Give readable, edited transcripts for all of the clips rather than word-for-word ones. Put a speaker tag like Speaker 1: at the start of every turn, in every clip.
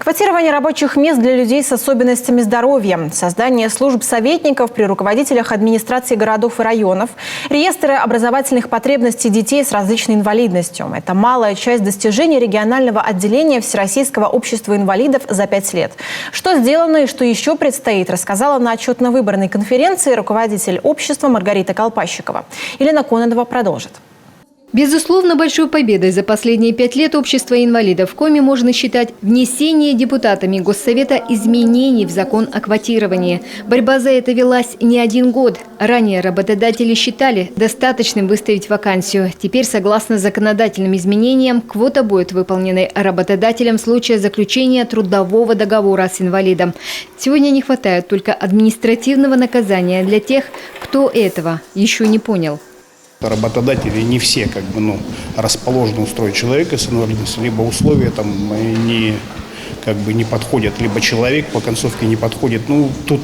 Speaker 1: Квотирование рабочих мест для людей с особенностями здоровья, создание служб советников при руководителях администрации городов и районов, реестры образовательных потребностей детей с различной инвалидностью. Это малая часть достижений регионального отделения Всероссийского общества инвалидов за 5 лет. Что сделано и что еще предстоит, рассказала на отчетно-выборной конференции руководитель общества Маргарита Колпащикова. Елена Кононова продолжит.
Speaker 2: Безусловно, большой победой за последние 5 лет общества инвалидов в Коми можно считать внесение депутатами Госсовета изменений в закон о квотировании. Борьба за это велась не один год. Ранее работодатели считали достаточным выставить вакансию. Теперь, согласно законодательным изменениям, квота будет выполнена работодателем в случае заключения трудового договора с инвалидом. Сегодня не хватает только административного наказания для тех, кто этого еще не понял.
Speaker 3: Работодатели не все расположены устроить человека с инвалидностью, либо условия не подходят, либо человек по концовке не подходит. Тут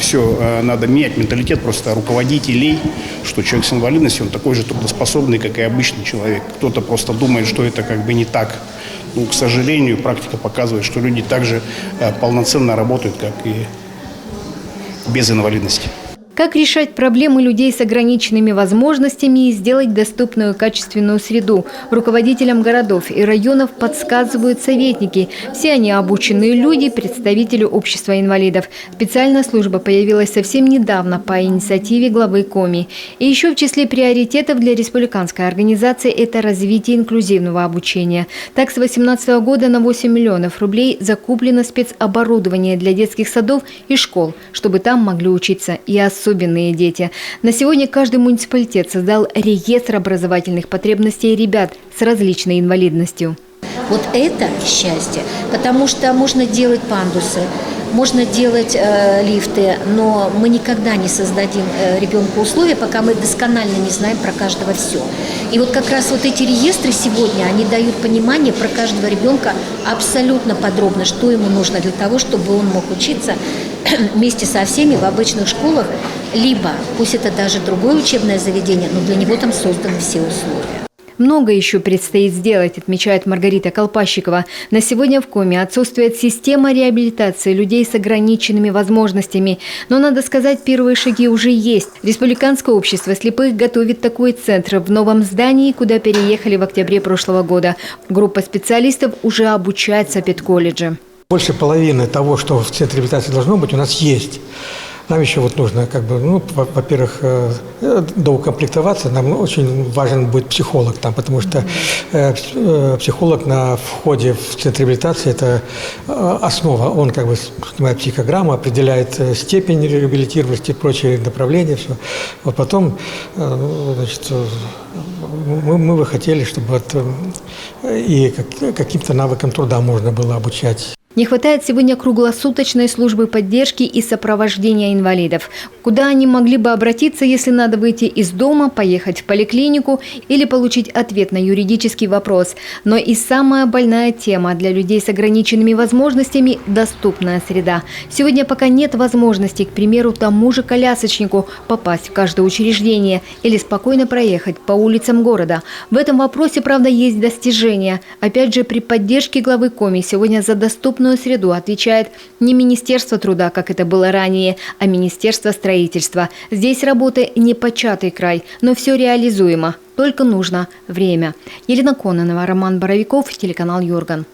Speaker 3: все надо менять менталитет просто руководителей, что человек с инвалидностью, он такой же трудоспособный, как и обычный человек. Кто-то просто думает, что это не так. К сожалению, практика показывает, что люди также полноценно работают, как и без инвалидности.
Speaker 2: Как решать проблемы людей с ограниченными возможностями и сделать доступную качественную среду? Руководителям городов и районов подсказывают советники. Все они обученные люди, представители общества инвалидов. Специальная служба появилась совсем недавно по инициативе главы Коми. И еще в числе приоритетов для республиканской организации – это развитие инклюзивного обучения. Так, с 2018 года на 8 миллионов рублей закуплено спецоборудование для детских садов и школ, чтобы там могли учиться и особенные дети. На сегодня каждый муниципалитет создал реестр образовательных потребностей ребят с различной инвалидностью.
Speaker 4: Вот это счастье, потому что можно делать пандусы, можно делать лифты, но мы никогда не создадим ребенку условия, пока мы досконально не знаем про каждого все. И вот как раз вот эти реестры сегодня, они дают понимание про каждого ребенка абсолютно подробно, что ему нужно для того, чтобы он мог учиться вместе со всеми в обычных школах, либо, пусть это даже другое учебное заведение, но для него там созданы все условия.
Speaker 2: Много еще предстоит сделать, отмечает Маргарита Колпащикова. На сегодня в Коми отсутствует система реабилитации людей с ограниченными возможностями. Но, надо сказать, первые шаги уже есть. Республиканское общество слепых готовит такой центр в новом здании, куда переехали в октябре прошлого года. Группа специалистов уже обучается в педколледже.
Speaker 5: Больше половины того, что в центре реабилитации должно быть, у нас есть. Нам еще нужно, во-первых, доукомплектоваться. Нам очень важен будет психолог там, потому что психолог на входе в центр реабилитации – это основа. Он снимает психограмму, определяет степень реабилитированности и прочие направления. Все. Вот потом, мы бы хотели, чтобы и каким-то навыкам труда можно было обучать.
Speaker 2: Не хватает сегодня круглосуточной службы поддержки и сопровождения инвалидов. Куда они могли бы обратиться, если надо выйти из дома, поехать в поликлинику или получить ответ на юридический вопрос. Но и самая больная тема для людей с ограниченными возможностями – доступная среда. Сегодня пока нет возможности, к примеру, тому же колясочнику попасть в каждое учреждение или спокойно проехать по улицам города. В этом вопросе, правда, есть достижения. Опять же, при поддержке главы Коми сегодня за доступную среду отвечает не Министерство труда, как это было ранее, а Министерство строительства. Здесь работы не початый край, но все реализуемо. Только нужно время. Елена Кононова, Роман Боровиков, телеканал Юрган.